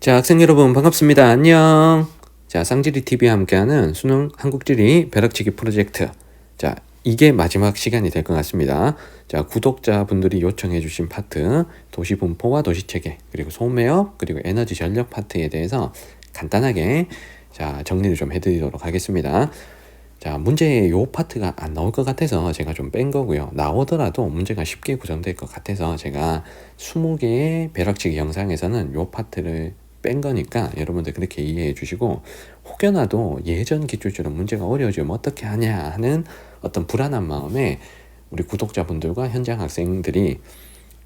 자, 학생 여러분 반갑습니다. 안녕. 자, 쌍지리 TV와 함께하는 수능 한국지리 벼락치기 프로젝트. 자, 이게 마지막 시간이 될 것 같습니다. 자, 구독자분들이 요청해 주신 파트, 도시 분포와 도시 체계, 그리고 소매업, 그리고 에너지 전력 파트에 대해서 간단하게 자, 정리를 좀 해드리도록 하겠습니다. 자, 문제에 요 파트가 안 나올 것 같아서 제가 좀 뺀 거고요. 나오더라도 문제가 쉽게 구성될 것 같아서 제가 20개의 벼락치기 영상에서는 요 파트를 뺀 거니까 여러분들 그렇게 이해해 주시고, 혹여나도 예전 기출처럼 문제가 어려워지면 어떻게 하냐 하는 어떤 불안한 마음에 우리 구독자분들과 현장 학생들이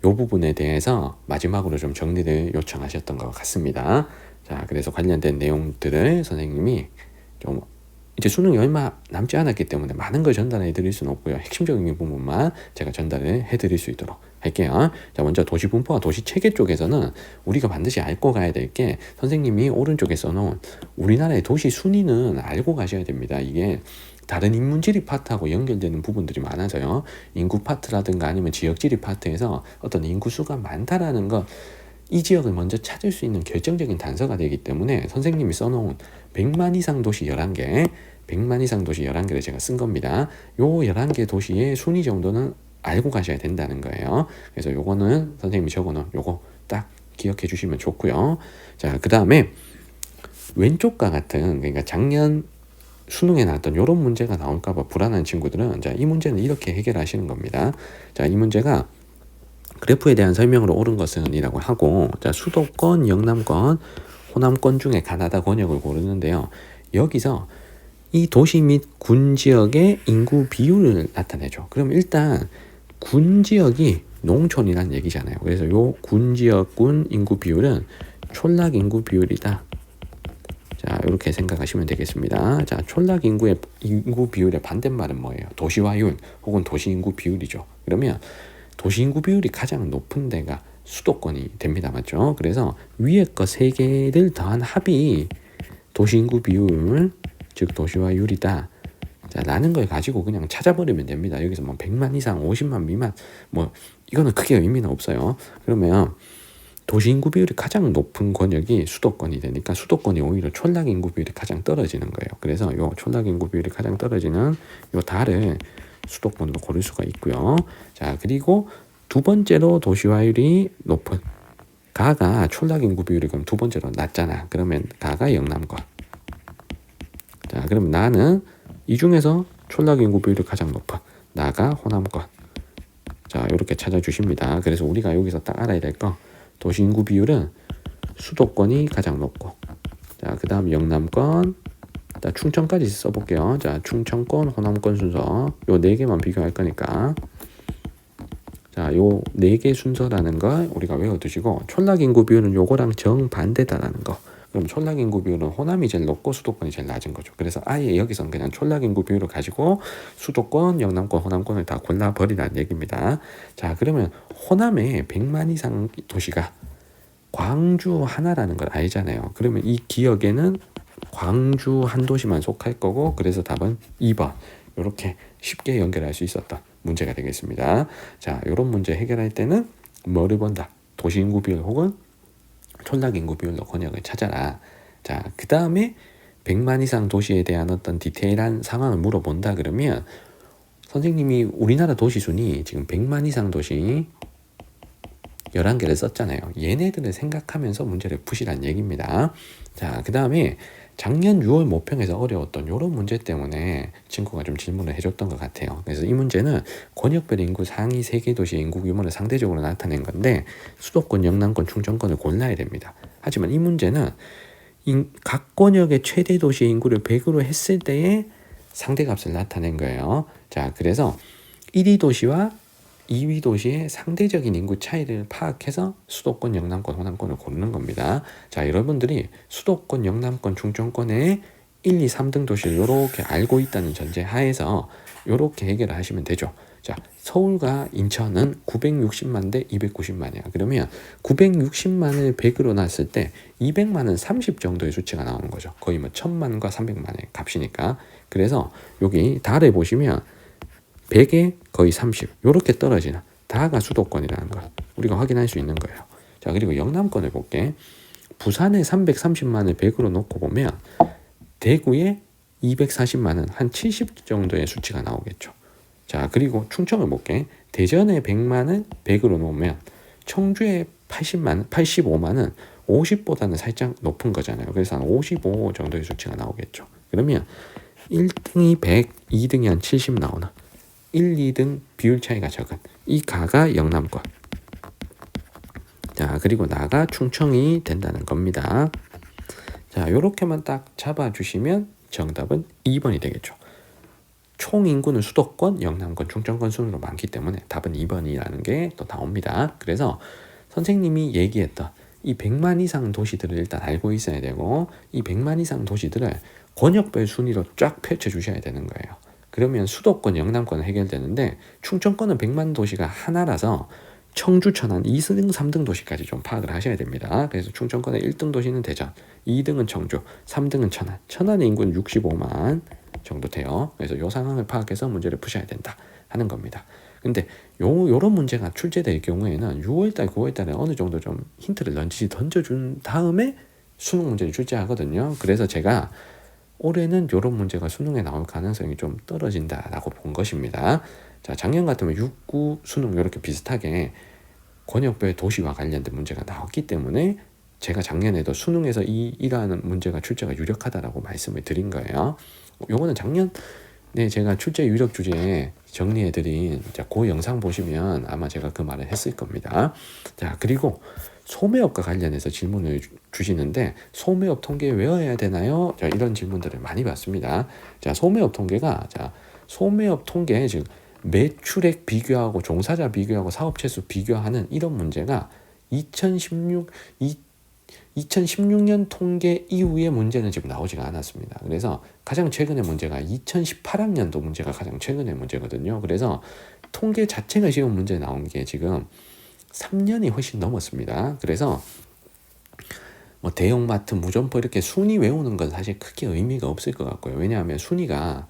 요 부분에 대해서 마지막으로 좀 정리를 요청하셨던 것 같습니다. 자, 그래서 관련된 내용들을 선생님이 좀 이제 수능이 얼마 남지 않았기 때문에 많은 걸 전달해 드릴 수는 없고요. 핵심적인 부분만 제가 전달을 해 드릴 수 있도록 할게요. 자, 먼저 도시 분포와 도시 체계 쪽에서는 우리가 반드시 알고 가야 될 게, 선생님이 오른쪽에 써놓은 우리나라의 도시 순위는 알고 가셔야 됩니다. 이게 다른 인문지리 파트하고 연결되는 부분들이 많아서요. 인구 파트라든가 아니면 지역지리 파트에서 어떤 인구수가 많다라는 것, 이 지역을 먼저 찾을 수 있는 결정적인 단서가 되기 때문에 선생님이 써놓은 100만 이상 도시 11개, 100만 이상 도시 11개를 제가 쓴 겁니다. 요 11개 도시의 순위 정도는 알고 가셔야 된다는 거예요. 그래서 요거는 선생님이 적어놓은 요거 딱 기억해 주시면 좋고요. 자, 그 다음에 왼쪽과 같은, 그러니까 작년 수능에 나왔던 요런 문제가 나올까봐 불안한 친구들은, 자, 이 문제는 이렇게 해결하시는 겁니다. 자, 이 문제가 그래프에 대한 설명으로 옳은 것은 이라고 하고, 자, 수도권, 영남권, 호남권 중에 가나다 권역을 고르는데요. 여기서 이 도시 및 군 지역의 인구 비율을 나타내죠. 그럼 일단 군 지역이 농촌이란 얘기잖아요. 그래서 요 군 지역군 인구 비율은 촌락 인구 비율이다. 자, 이렇게 생각하시면 되겠습니다. 자, 촌락 인구의 인구 비율의 반대말은 뭐예요? 도시화율 혹은 도시 인구 비율이죠. 그러면 도시 인구 비율이 가장 높은 데가 수도권이 됩니다. 맞죠? 그래서 위에 거 3개를 더한 합이 도시 인구 비율, 즉 도시화율이다. 자, 라는 걸 가지고 그냥 찾아버리면 됩니다. 여기서 뭐 100만 이상, 50만 미만, 뭐 이거는 크게 의미는 없어요. 그러면 도시 인구 비율이 가장 높은 권역이 수도권이 되니까 수도권이 오히려 촌락 인구 비율이 가장 떨어지는 거예요. 그래서 요 촌락 인구 비율이 가장 떨어지는 요 달을 수도권으로 고를 수가 있고요. 자, 그리고 두 번째로 도시화율이 높은 가가 촌락 인구 비율이 그럼 두 번째로 낮잖아. 그러면 가가 영남권. 자, 그럼 나는 이 중에서 촌락 인구 비율이 가장 높은 나가 호남권. 자, 이렇게 찾아주십니다. 그래서 우리가 여기서 딱 알아야 될 거, 도시 인구 비율은 수도권이 가장 높고, 자, 그 다음 영남권, 자, 충청까지 써볼게요. 자, 충청권, 호남권 순서 요 4개만 비교할 거니까, 자, 요 4개 순서라는 걸 우리가 외워두시고, 촌락 인구 비율은 요거랑 정반대다라는 거. 그럼 촌락 인구 비율은 호남이 제일 높고 수도권이 제일 낮은 거죠. 그래서 아예 여기서는 그냥 촌락 인구 비율을 가지고 수도권, 영남권, 호남권을 다 골라버리라는 얘기입니다. 자, 그러면 호남에 100만 이상 도시가 광주 하나라는 걸 알잖아요. 그러면 이 기억에는 광주 한 도시만 속할 거고, 그래서 답은 2번. 이렇게 쉽게 연결할 수 있었던 문제가 되겠습니다. 자, 이런 문제 해결할 때는 뭐를 본다? 도시 인구 비율 혹은 촌락 인구 비율로 권역을 찾아라. 자, 그 다음에 100만 이상 도시에 대한 어떤 디테일한 상황을 물어본다 그러면, 선생님이 우리나라 도시 순위 지금 100만 이상 도시 11개를 썼잖아요. 얘네들을 생각하면서 문제를 푸시란 얘기입니다. 자, 그 다음에 작년 6월 모평에서 어려웠던 이런 문제 때문에 친구가 좀 질문을 해줬던 것 같아요. 그래서 이 문제는 권역별 인구 상위 3개 도시의 인구 규모를 상대적으로 나타낸 건데, 수도권, 영남권, 충청권을 골라야 됩니다. 하지만 이 문제는 각 권역의 최대 도시의 인구를 100으로 했을 때의 상대값을 나타낸 거예요. 자, 그래서 1위 도시와 2위 도시의 상대적인 인구 차이를 파악해서 수도권, 영남권, 호남권을 고르는 겁니다. 자, 여러분들이 수도권, 영남권, 충청권의 1, 2, 3등 도시를 이렇게 알고 있다는 전제 하에서 이렇게 해결을 하시면 되죠. 자, 서울과 인천은 960만 대 290만이야. 그러면 960만을 100으로 놨을 때 200만은 30 정도의 수치가 나오는 거죠. 거의 뭐 1000만과 300만의 값이니까. 그래서 여기 달에 보시면 100에 거의 30 이렇게 떨어지는 다가 수도권이라는 걸 우리가 확인할 수 있는 거예요. 자, 그리고 영남권을 볼게. 부산에 330만을 100으로 놓고 보면 대구에 240만 원, 한 70 정도의 수치가 나오겠죠. 자, 그리고 충청을 볼게. 대전에 100만 원 100으로 놓으면 청주에 85만 원 50보다는 살짝 높은 거잖아요. 그래서 한 55 정도의 수치가 나오겠죠. 그러면 1등이 100, 2등이 한 70 나오나? 1, 2등 비율 차이가 적은 이 가가 영남권. 자, 그리고 나가 충청이 된다는 겁니다. 자, 요렇게만 딱 잡아주시면 정답은 2번이 되겠죠. 총 인구는 수도권, 영남권, 충청권 순으로 많기 때문에 답은 2번이라는 게 또 나옵니다. 그래서 선생님이 얘기했던 이 100만 이상 도시들을 일단 알고 있어야 되고, 이 100만 이상 도시들을 권역별 순위로 쫙 펼쳐 주셔야 되는 거예요. 그러면 수도권, 영남권은 해결되는데, 충청권은 100만 도시가 하나라서 청주, 천안 2등, 3등 도시까지 좀 파악을 하셔야 됩니다. 그래서 충청권의 1등 도시는 대전, 2등은 청주, 3등은 천안. 천안의 인구는 65만 정도 돼요. 그래서 이 상황을 파악해서 문제를 푸셔야 된다 하는 겁니다. 근데 요런 문제가 출제될 경우에는 6월달, 9월달에 어느 정도 좀 힌트를 던져준 다음에 수능 문제를 출제하거든요. 그래서 제가 올해는 요런 문제가 수능에 나올 가능성이 좀 떨어진다라고 본 것입니다. 자, 작년 같으면 6, 9 수능 이렇게 비슷하게 권역별 도시와 관련된 문제가 나왔기 때문에 제가 작년에도 수능에서 이러한 문제가 출제가 유력하다라고 말씀을 드린 거예요. 요거는 작년에 제가 출제 유력 주제에 정리해드린 그 영상 보시면 아마 제가 그 말을 했을 겁니다. 자, 그리고 소매업과 관련해서 질문을 주시는데, 소매업 통계 외워야 되나요? 자, 이런 질문들을 많이 받습니다. 자, 소매업 통계가, 소매업 통계, 즉 매출액 비교하고 종사자 비교하고 사업체 수 비교하는 이런 문제가 2016년 통계 이후의 문제는 지금 나오지가 않았습니다. 그래서 가장 최근의 문제가 2018학년도 문제가 가장 최근의 문제거든요. 그래서 통계 자체가 시험 문제 나온 게 지금 3년이 훨씬 넘었습니다. 그래서 뭐 대형마트, 무점포 이렇게 순위 외우는 건 사실 크게 의미가 없을 것 같고요. 왜냐하면 순위가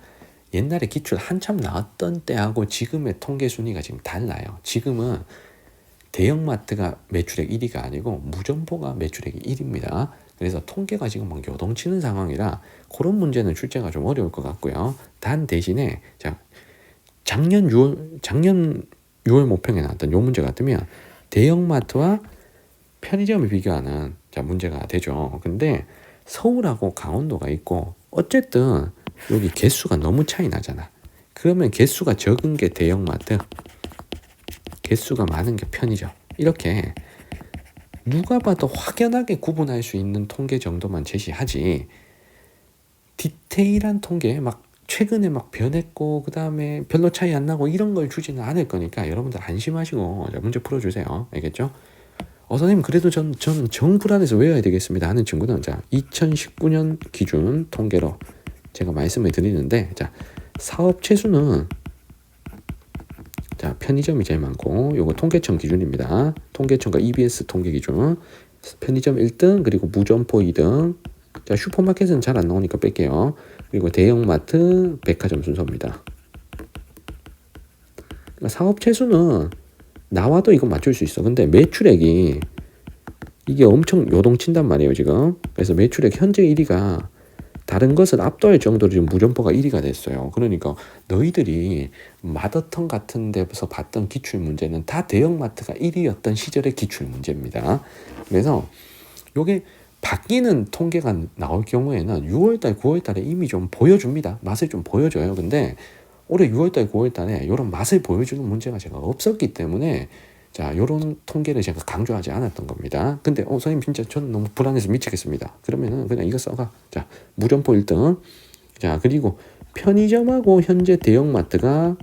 옛날에 기출 한참 나왔던 때하고 지금의 통계 순위가 지금 달라요. 지금은 대형마트가 매출액 1위가 아니고 무점포가 매출액이 1위입니다. 그래서 통계가 지금 막 요동치는 상황이라 그런 문제는 출제가 좀 어려울 것 같고요. 단 대신에 작년 6월 모평에 나왔던 요 문제 같으면 대형마트와 편의점을 비교하는 문제가 되죠. 근데 서울하고 강원도가 있고 어쨌든 여기 개수가 너무 차이 나잖아. 그러면 개수가 적은 게 대형마트, 개수가 많은 게 편의점. 이렇게 누가 봐도 확연하게 구분할 수 있는 통계 정도만 제시하지, 디테일한 통계 막 최근에 막 변했고 그 다음에 별로 차이 안 나고 이런 걸 주지는 않을 거니까 여러분들 안심하시고 문제 풀어주세요. 알겠죠? 선생님 그래도 저는 정불안해서 외워야 되겠습니다 하는 친구는 2019년 기준 통계로 제가 말씀을 드리는데, 사업체 수는 편의점이 제일 많고, 요거 통계청 기준입니다. 통계청과 EBS 통계 기준. 편의점 1등, 그리고 무점포 2등. 슈퍼마켓은 잘 안 나오니까 뺄게요. 그리고 대형마트, 백화점 순서입니다. 그러니까 사업체 수는 나와도 이건 맞출 수 있어. 근데 매출액이 이게 엄청 요동친단 말이에요, 지금. 그래서 매출액 현재 1위가 다른 것을 압도할 정도로 지금 무점포가 1위가 됐어요. 그러니까 너희들이 마더턴 같은 데서 봤던 기출 문제는 다 대형마트가 1위였던 시절의 기출 문제입니다. 그래서 요게 바뀌는 통계가 나올 경우에는 6월달, 9월달에 이미 좀 보여줍니다. 맛을 좀 보여줘요. 근데 올해 6월달, 9월달에 이런 맛을 보여주는 문제가 제가 없었기 때문에 요런 통계를 제가 강조하지 않았던 겁니다. 근데 선생님 진짜 저는 너무 불안해서 미치겠습니다. 그러면은 그냥 이거 써가. 무점포 1등. 그리고 편의점하고 현재 대형마트가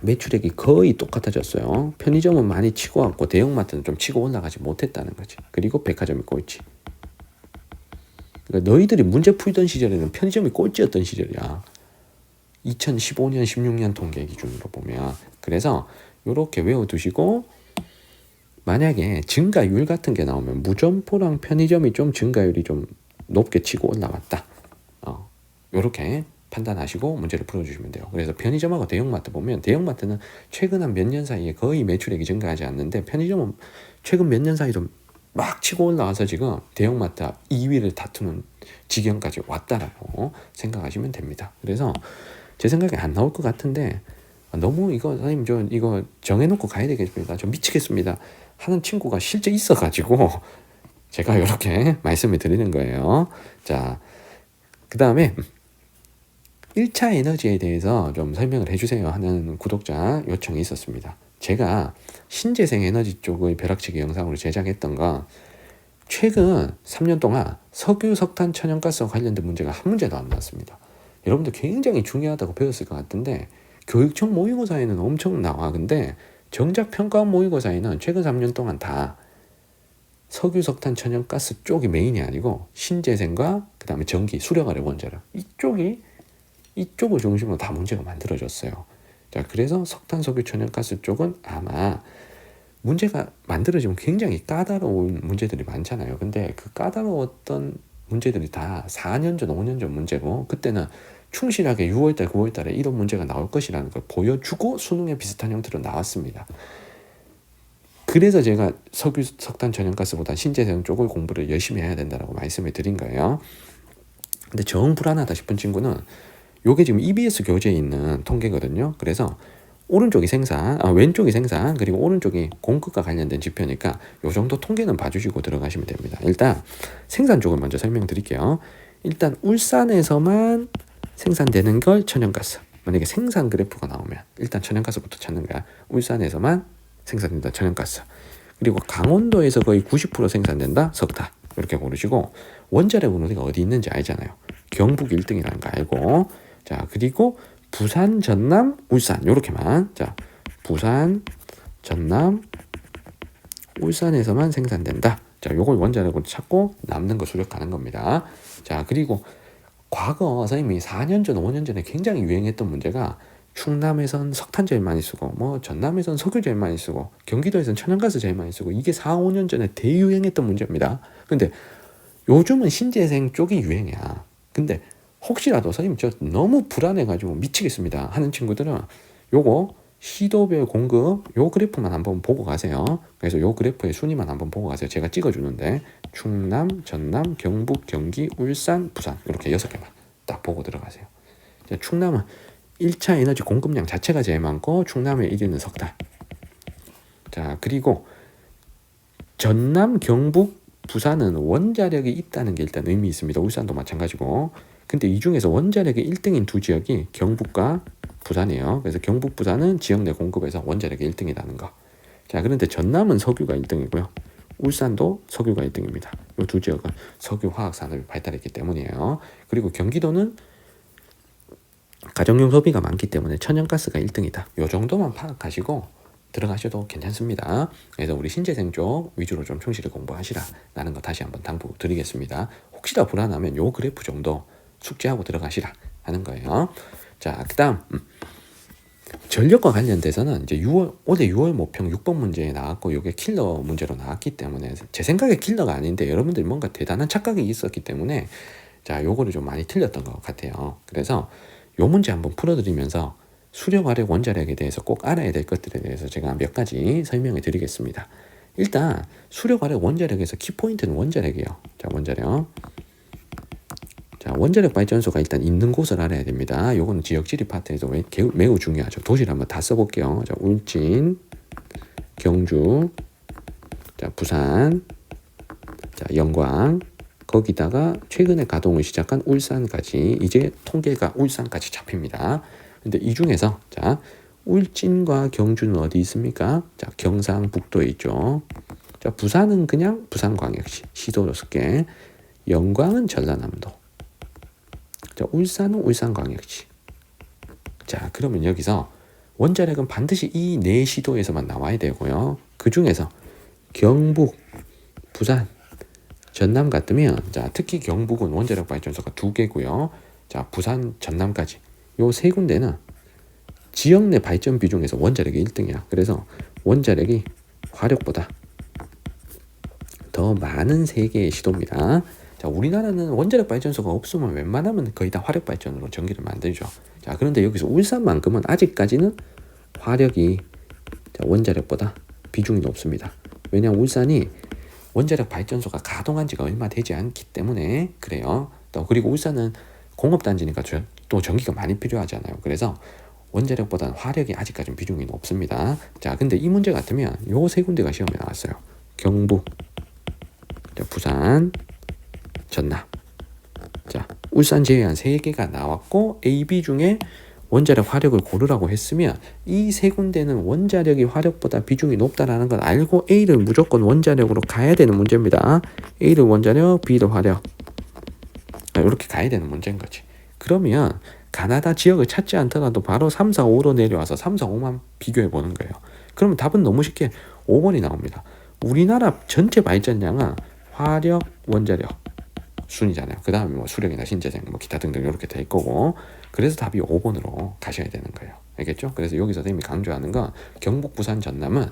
매출액이 거의 똑같아졌어요. 편의점은 많이 치고 왔고 대형마트는 좀 치고 올라가지 못했다는 거지. 그리고 백화점이 꼴찌. 그러니까 너희들이 문제 풀던 시절에는 편의점이 꼴찌였던 시절이야. 2015년, 16년 통계 기준으로 보면. 그래서 요렇게 외워두시고, 만약에 증가율 같은 게 나오면 무점포랑 편의점이 좀 증가율이 좀 높게 치고 올라왔다. 요렇게 판단하시고 문제를 풀어주시면 돼요. 그래서 편의점하고 대형마트 보면, 대형마트는 최근 한 몇 년 사이에 거의 매출액이 증가하지 않는데 편의점은 최근 몇 년 사이로 막 치고 올라와서 지금 대형마트 2위를 다투는 지경까지 왔다라고 생각하시면 됩니다. 그래서 제 생각에 안 나올 것 같은데 너무 이거 선생님 저 이거 정해놓고 가야 되겠습니다. 저 미치겠습니다 하는 친구가 실제 있어가지고 제가 이렇게 말씀을 드리는 거예요. 자, 그 다음에 1차 에너지에 대해서 좀 설명을 해주세요 하는 구독자 요청이 있었습니다. 제가 신재생 에너지 쪽의 벼락치기 영상으로 제작했던 거 최근 3년 동안 석유, 석탄, 천연가스와 관련된 문제가 한 문제도 안 나왔습니다. 여러분들 굉장히 중요하다고 배웠을 것 같은데 교육청 모의고사에는 엄청 나와. 근데 정작 평가원 모의고사에는 최근 3년 동안 다 석유, 석탄, 천연가스 쪽이 메인이 아니고 신재생과 그 다음에 전기, 수력아래 원자력 이쪽을 중심으로 다 문제가 만들어졌어요. 자, 그래서 석탄, 석유, 천연가스 쪽은 아마 문제가 만들어지면 굉장히 까다로운 문제들이 많잖아요. 근데 그 까다로웠던 문제들이 다 4년 전, 5년 전 문제고 그때는 충실하게 6월달, 9월달에 이런 문제가 나올 것이라는 걸 보여주고 수능에 비슷한 형태로 나왔습니다. 그래서 제가 석유, 석탄, 천연가스보다 신재생 쪽을 공부를 열심히 해야 된다고 말씀을 드린 거예요. 근데 정 불안하다 싶은 친구는 요게 지금 EBS 교재에 있는 통계거든요. 그래서 오른쪽이 생산, 왼쪽이 생산, 그리고 오른쪽이 공급과 관련된 지표니까 요 정도 통계는 봐주시고 들어가시면 됩니다. 일단 생산 쪽을 먼저 설명드릴게요. 일단 울산에서만 생산되는 걸 천연가스. 만약에 생산 그래프가 나오면 일단 천연가스부터 찾는 거야. 울산에서만 생산된다 천연가스. 그리고 강원도에서 거의 90% 생산된다 석탄. 이렇게 고르시고 원자력은 우리가 어디 있는지 알잖아요. 경북 1등이라는 거 알고. 자, 그리고 부산, 전남, 울산 요렇게만. 자, 부산, 전남, 울산에서만 생산된다. 자, 요걸 원자력으로 찾고 남는 거 수력하는 겁니다. 자, 그리고 과거 선생님이 4년 전, 5년 전에 굉장히 유행했던 문제가 충남에선 석탄 제일 많이 쓰고 뭐 전남에선 석유 제일 많이 쓰고 경기도에선 천연가스 제일 많이 쓰고 이게 4, 5년 전에 대유행했던 문제입니다. 근데 요즘은 신재생 쪽이 유행이야. 근데 혹시라도 선생님 저 너무 불안해가지고 미치겠습니다 하는 친구들은 요거 시도별 공급 요 그래프만 한번 보고 가세요. 그래서 요 그래프의 순위만 한번 보고 가세요. 제가 찍어주는데 충남, 전남, 경북, 경기, 울산, 부산 이렇게 6개만 딱 보고 들어가세요. 자, 충남은 1차 에너지 공급량 자체가 제일 많고 충남의 1위는 석탄. 자, 그리고 전남, 경북, 부산은 원자력이 있다는 게 일단 의미 있습니다. 울산도 마찬가지고. 근데 이 중에서 원자력이 1등인 두 지역이 경북과 부산이에요. 그래서 경북, 부산은 지역 내 공급에서 원자력이 1등이라는 거. 자, 그런데 전남은 석유가 1등이고요. 울산도 석유가 1등입니다. 이 두 지역은 석유 화학 산업이 발달했기 때문이에요. 그리고 경기도는 가정용 소비가 많기 때문에 천연가스가 1등이다. 이 정도만 파악하시고 들어가셔도 괜찮습니다. 그래서 우리 신재생 쪽 위주로 좀 충실히 공부하시라라는 거 다시 한번 당부 드리겠습니다. 혹시나 불안하면 요 그래프 정도 숙지하고 들어가시라 하는 거예요. 자, 그다음 전력과 관련돼서는 이제 올해 6월 모평 6번 문제에 나왔고 이게 킬러 문제로 나왔기 때문에 제 생각에 킬러가 아닌데 여러분들이 뭔가 대단한 착각이 있었기 때문에 자, 요거를 좀 많이 틀렸던 것 같아요. 그래서 요 문제 한번 풀어드리면서 수력, 화력, 원자력에 대해서 꼭 알아야 될 것들에 대해서 제가 몇 가지 설명해 드리겠습니다. 일단 수력, 화력, 원자력에서 키포인트는 원자력이에요. 자, 원자력. 자, 원자력 발전소가 일단 있는 곳을 알아야 됩니다. 요거는 지역지리 파트에서 매우 중요하죠. 도시를 한번 다 써볼게요. 자, 울진, 경주, 자, 부산, 자, 영광, 거기다가 최근에 가동을 시작한 울산까지 이제 통계가 울산까지 잡힙니다. 근데 이 중에서 자, 울진과 경주는 어디 있습니까? 자, 경상북도에 있죠. 자, 부산은 그냥 부산광역시 시도 6개, 영광은 전라남도. 자, 울산은 울산광역시. 자, 그러면 여기서 원자력은 반드시 이 네 시도에서만 나와야 되고요. 그 중에서 경북, 부산, 전남 같으면 자, 특히 경북은 원자력 발전소가 2개고요. 자, 부산, 전남까지 요 세 군데는 지역 내 발전 비중에서 원자력이 1등이야. 그래서 원자력이 화력보다 더 많은 세 개의 시도입니다. 자, 우리나라는 원자력 발전소가 없으면 웬만하면 거의 다 화력 발전으로 전기를 만들죠. 자, 그런데 여기서 울산만큼은 아직까지는 화력이 자, 원자력보다 비중이 높습니다. 왜냐하면 울산이 원자력 발전소가 가동한 지가 얼마 되지 않기 때문에 그래요. 또 그리고 울산은 공업단지니까 또 전기가 많이 필요하잖아요. 그래서 원자력보다는 화력이 아직까지는 비중이 높습니다. 자, 근데 이 문제 같으면 요 세 군데가 시험에 나왔어요. 경북, 자, 부산, 전남. 자, 울산 제외한 세 개가 나왔고 A, B 중에 원자력, 화력을 고르라고 했으면 이 세 군데는 원자력이 화력보다 비중이 높다라는 걸 알고 A를 무조건 원자력으로 가야 되는 문제입니다. A를 원자력, B를 화력. 이렇게 가야 되는 문제인 거지. 그러면 가나다 지역을 찾지 않더라도 바로 3, 4, 5로 내려와서 3, 4, 5만 비교해 보는 거예요. 그러면 답은 너무 쉽게 5번이 나옵니다. 우리나라 전체 발전량은 화력, 원자력 순이잖아요. 그 다음에 뭐 수력이나 신재생, 뭐 기타 등등 이렇게 될 거고, 그래서 답이 5번으로 가셔야 되는 거예요. 알겠죠? 그래서 여기서 선생님이 강조하는 건 경북, 부산, 전남은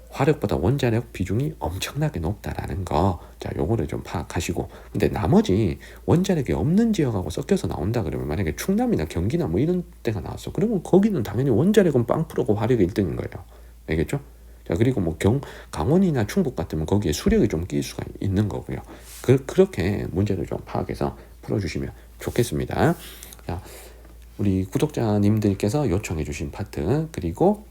화력보다 원자력 비중이 엄청나게 높다라는 거. 자, 요거를 좀 파악하시고. 근데 나머지 원자력이 없는 지역하고 섞여서 나온다 그러면 만약에 충남이나 경기나 뭐 이런 데가 나왔어. 그러면 거기는 당연히 원자력은 0%고 화력이 1등인 거예요. 알겠죠? 자, 그리고 뭐 강원이나 충북 같으면 거기에 수력이 좀 끼일 수가 있는 거고요. 그렇게 문제를 좀 파악해서 풀어주시면 좋겠습니다. 자, 우리 구독자님들께서 요청해 주신 파트, 그리고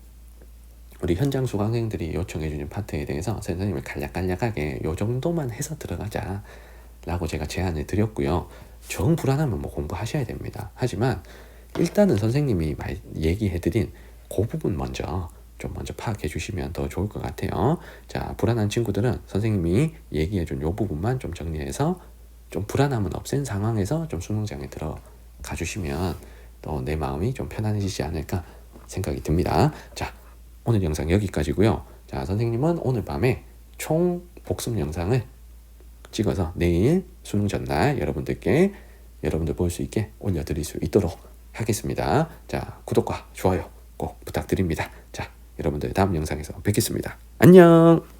우리 현장 수강생들이 요청해 주신 파트에 대해서 선생님이 간략간략하게 요 정도만 해서 들어가자 라고 제가 제안을 드렸고요. 정 불안하면 뭐 공부하셔야 됩니다. 하지만 일단은 선생님이 얘기해 드린 그 부분 먼저 파악해 주시면 더 좋을 것 같아요. 자, 불안한 친구들은 선생님이 얘기해 준 요 부분만 좀 정리해서 좀 불안함은 없앤 상황에서 좀 수능장에 들어가 주시면 또 내 마음이 좀 편안해지지 않을까 생각이 듭니다. 자, 오늘 영상 여기까지고요. 자, 선생님은 오늘 밤에 총 복습 영상을 찍어서 내일 수능 전날 여러분들 볼 수 있게 올려드릴 수 있도록 하겠습니다. 자, 구독과 좋아요 꼭 부탁드립니다. 자, 여러분들 다음 영상에서 뵙겠습니다. 안녕.